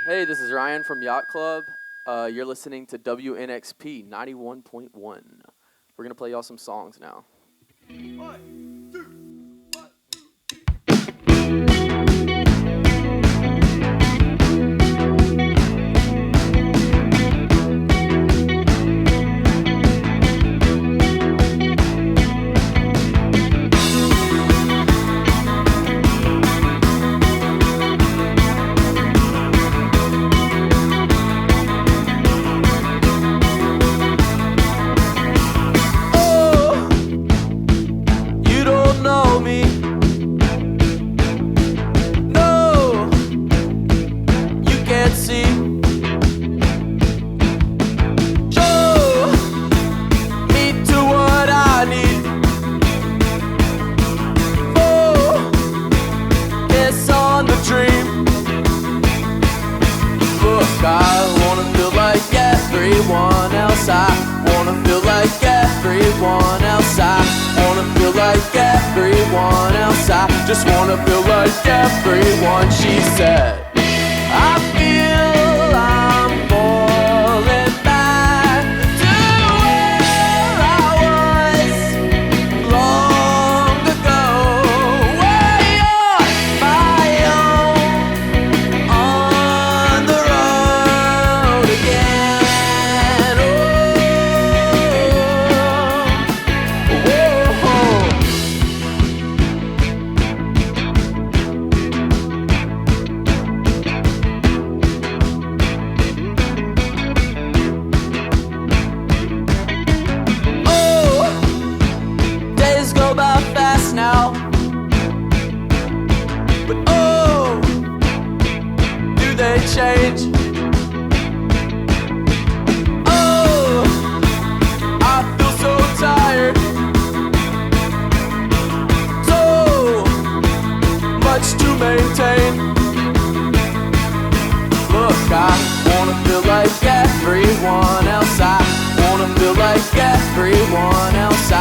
Hey, this is Ryan from Yacht Club. You're listening to WNXP 91.1. We're going to play y'all some songs now. 1, 2. Everyone else, I wanna feel like everyone else. I wanna feel like everyone else. I just wanna feel like everyone. She said, I feel I'm falling back to where I was long ago, way on my own, on the road again. Now, but oh, do they change? Oh, I feel so tired, so much to maintain. Look, I wanna feel like everyone else. I wanna feel like everyone else. I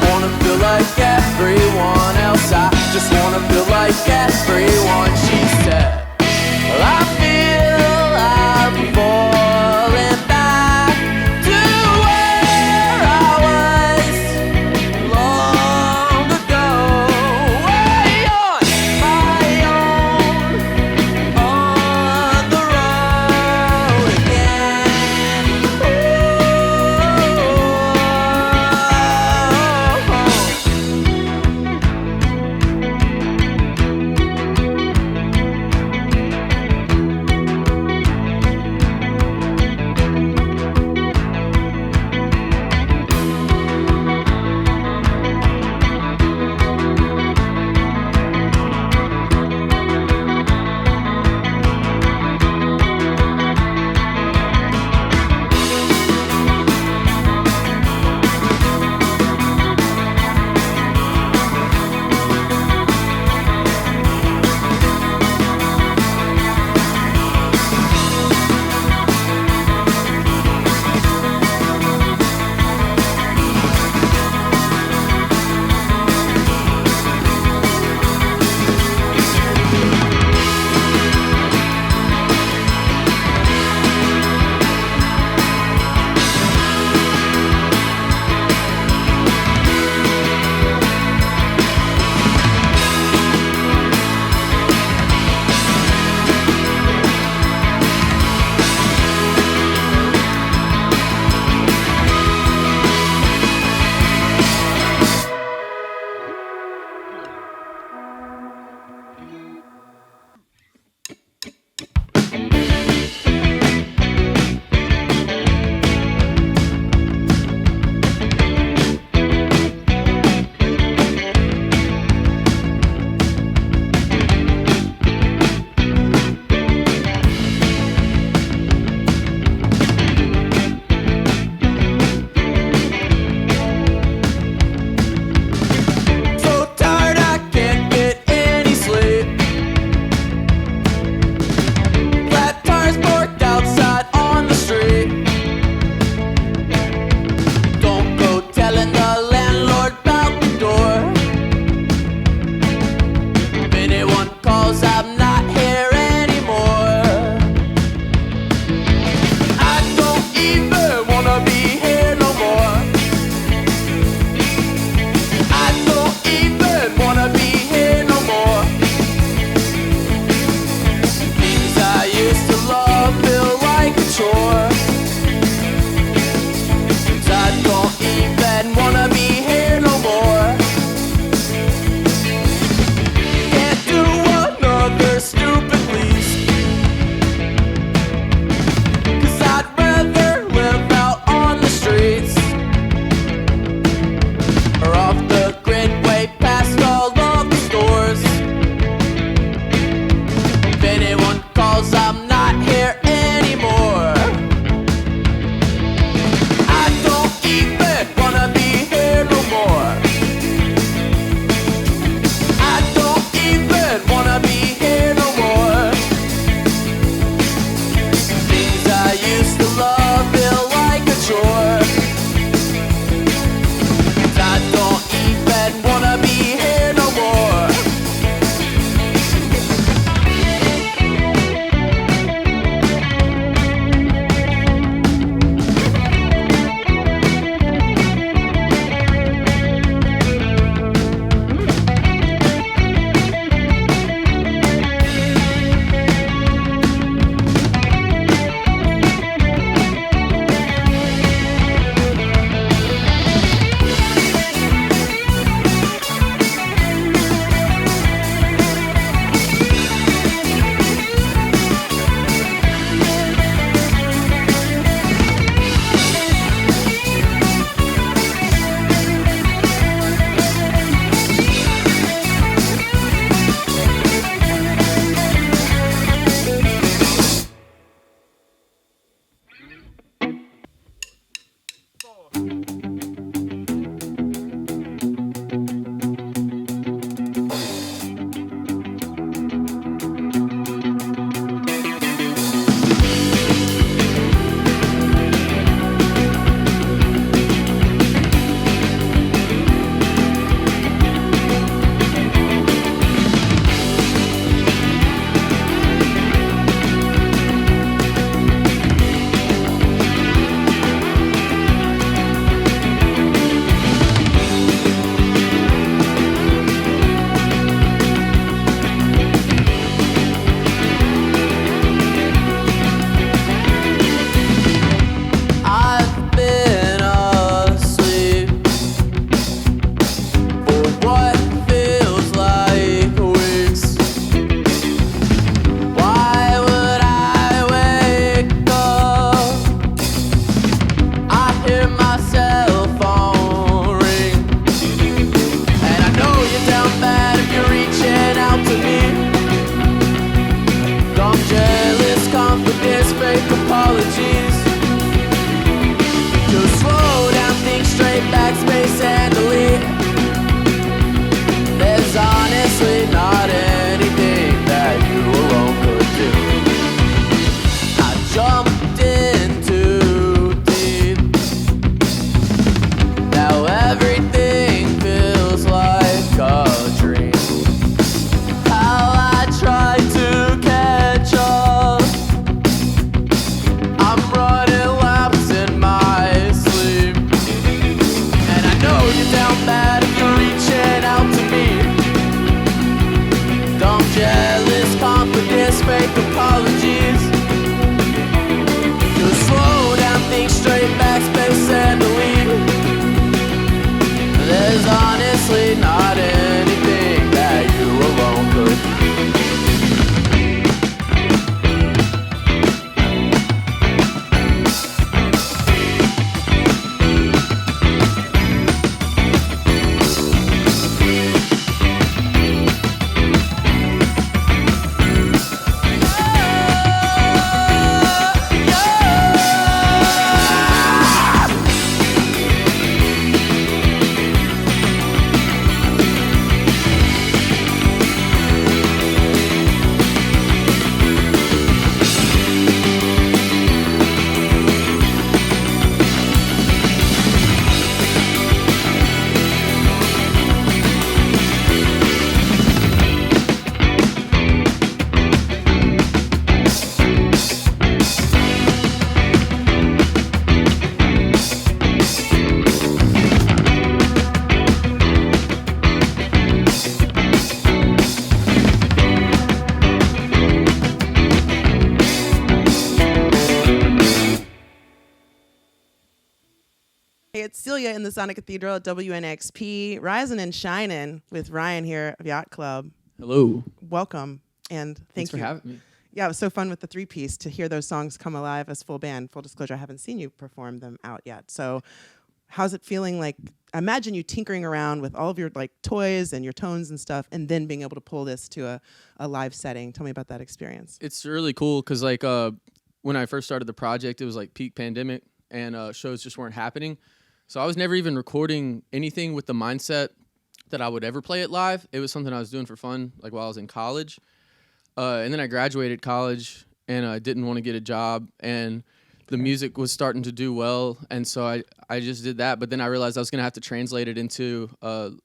wanna feel like everyone else. I just wanna feel like everyone. She said, I feel I'm falling back to where I was long ago, way on my own, on the road again. Oh. There's honestly not anything that you alone could. Hey, it's Celia in the Sonic Cathedral at WNXP, rising and shining with Ryan here of Yacht Club. Hello. Welcome, and Thanks thank you for having me. Yeah, it was so fun with the three-piece to hear those songs come alive as full band. Full disclosure, I haven't seen you perform them out yet. So how's it feeling like? I imagine you tinkering around with all of your like toys and your tones and stuff, and then being able to pull this to a live setting. Tell me about that experience. It's really cool because like when I first started the project, it was like peak pandemic and shows just weren't happening. So I was never even recording anything with the mindset that I would ever play it live. It was something I was doing for fun, like while I was in college. And then I graduated college and I didn't want to get a job, and the music was starting to do well, and so I just did that. But then I realized I was going to have to translate it into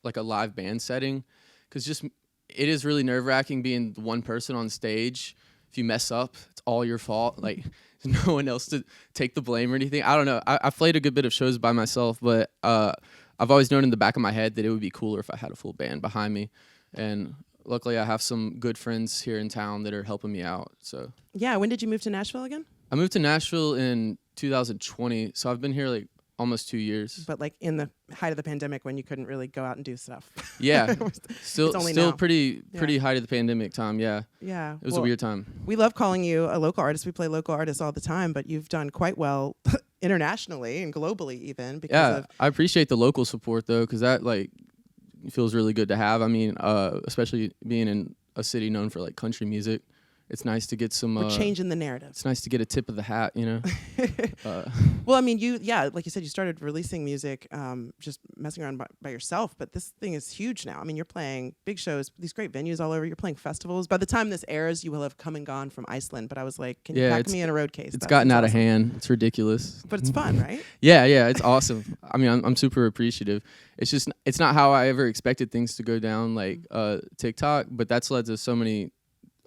like a live band setting, because just it is really nerve-wracking being the one person on stage. If you mess up, it's all your fault. Like there's no one else to take the blame or anything. I don't know. I've played a good bit of shows by myself, but I've always known in the back of my head that it would be cooler if I had a full band behind me, and luckily I have some good friends here in town that are helping me out. So Yeah, when did you move to Nashville again? I moved to Nashville in 2020, so I've been here like almost 2 years. But like in the height of the pandemic when you couldn't really go out and do stuff. Yeah, still now. pretty height of the pandemic time. Yeah, Yeah. it was a weird time. We love calling you a local artist. We play local artists all the time, but you've done quite well internationally and globally even. Because I appreciate the local support though, because that like feels really good to have. I mean, especially being in a city known for like country music. It's nice to get some. We're changing the narrative. It's nice to get a tip of the hat, you know. Well, I mean, like you said, you started releasing music, just messing around by yourself. But this thing is huge now. I mean, you're playing big shows, these great venues all over. You're playing festivals. By the time this airs, you will have come and gone from Iceland. But I was like, can you pack me in a road case? It's gotten out of hand. It's ridiculous. But it's fun, right? Yeah, it's awesome. I mean, I'm super appreciative. It's not how I ever expected things to go down, like TikTok. But that's led to so many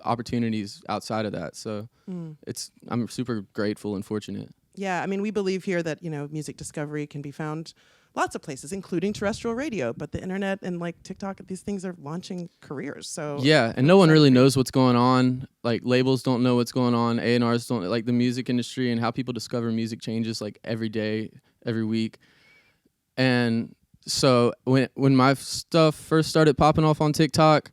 opportunities outside of that, so I'm super grateful and fortunate. Yeah, I mean, we believe here that music discovery can be found lots of places, including terrestrial radio, but the internet and like TikTok, these things are launching careers. So yeah, and no one really knows what's going on. Like labels don't know what's going on, A&Rs don't, like the music industry and how people discover music changes like every day, every week. And so when my stuff first started popping off on TikTok,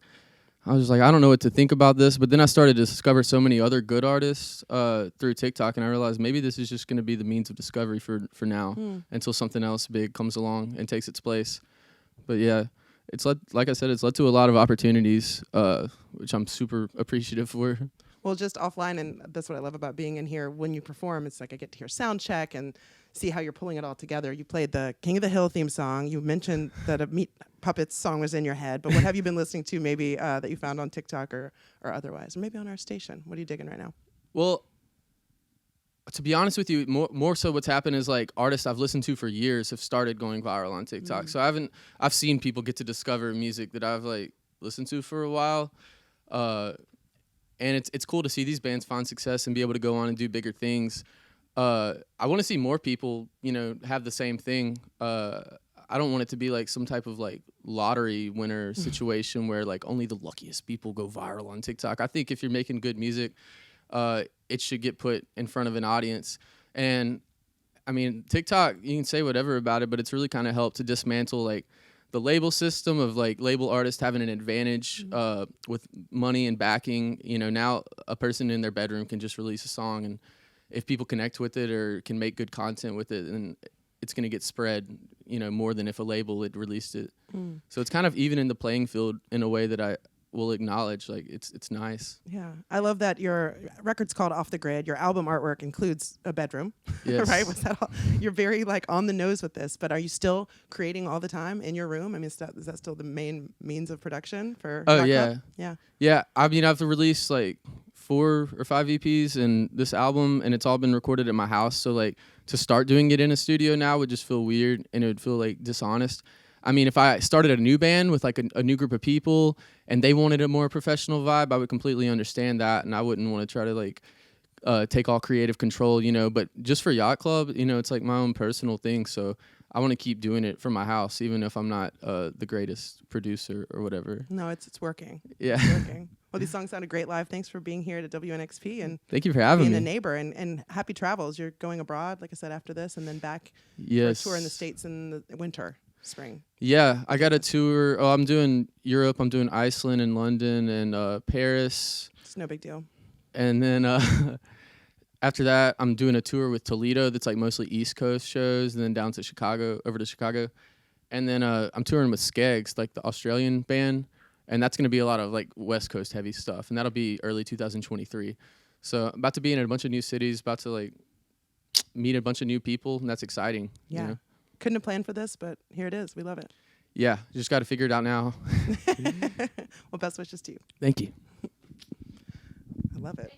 I was just like, I don't know what to think about this. But then I started to discover so many other good artists through TikTok, and I realized maybe this is just going to be the means of discovery for now until something else big comes along and takes its place. But yeah, it's like I said, it's led to a lot of opportunities, which I'm super appreciative for. Well, just offline, and that's what I love about being in here. When you perform, it's like I get to hear sound check and see how you're pulling it all together. You played the King of the Hill theme song. You mentioned that a Meat Puppets song was in your head, but what have you been listening to maybe that you found on TikTok or otherwise, or maybe on our station? What are you digging right now? Well, to be honest with you, more so what's happened is like artists I've listened to for years have started going viral on TikTok. So I've seen people get to discover music that I've like listened to for a while. And it's cool to see these bands find success and be able to go on and do bigger things. I want to see more people, have the same thing. I don't want it to be like some type of like lottery winner situation where like only the luckiest people go viral on TikTok. I think if you're making good music, it should get put in front of an audience. And I mean, TikTok, you can say whatever about it, but it's really kind of helped to dismantle like the label system of like label artists having an advantage with money and backing. You know, now a person in their bedroom can just release a song, and if people connect with it or can make good content with it, then it's going to get spread, you know, more than if a label had released it. So it's kind of even in the playing field in a way that I will acknowledge. Like it's nice. Yeah, I love that your record's called Off the Grid. Your album artwork includes a bedroom, Yes. right? Was that all? You're very like on the nose with this, but are you still creating all the time in your room? I mean, is that still the main means of production for? Oh, Rock yeah. Up? Yeah. Yeah, I mean, I've released like 4 or 5 EPs and this album, and it's all been recorded at my house. So like to start doing it in a studio now would just feel weird, and it would feel like dishonest. I mean, if I started a new band with like a new group of people and they wanted a more professional vibe, I would completely understand that, and I wouldn't want to try to like take all creative control, you know. But just for Yacht Club, you know, it's like my own personal thing. So I want to keep doing it from my house, even if I'm not the greatest producer or whatever. No, it's working. Yeah. It's working. Well, these songs sounded great live. Thanks for being here at WNXP and Thank you for having being me. a neighbor, and happy travels. You're going abroad, like I said, after this, and then back Yes. for a tour in the States in the winter, spring. Yeah, I got a tour. Oh, I'm doing Europe. I'm doing Iceland and London and Paris. It's no big deal. And then after that, I'm doing a tour with Toledo that's like mostly East Coast shows, and then down to Chicago, over to Chicago. And then I'm touring with Skeggs, like the Australian band, and that's going to be a lot of like West Coast heavy stuff, and that'll be early 2023. So I'm about to be in a bunch of new cities, about to like meet a bunch of new people, and that's exciting. Yeah. You know? Couldn't have planned for this, but here it is. We love it. Yeah, just got to figure it out now. Well, best wishes to you. Thank you. I love it.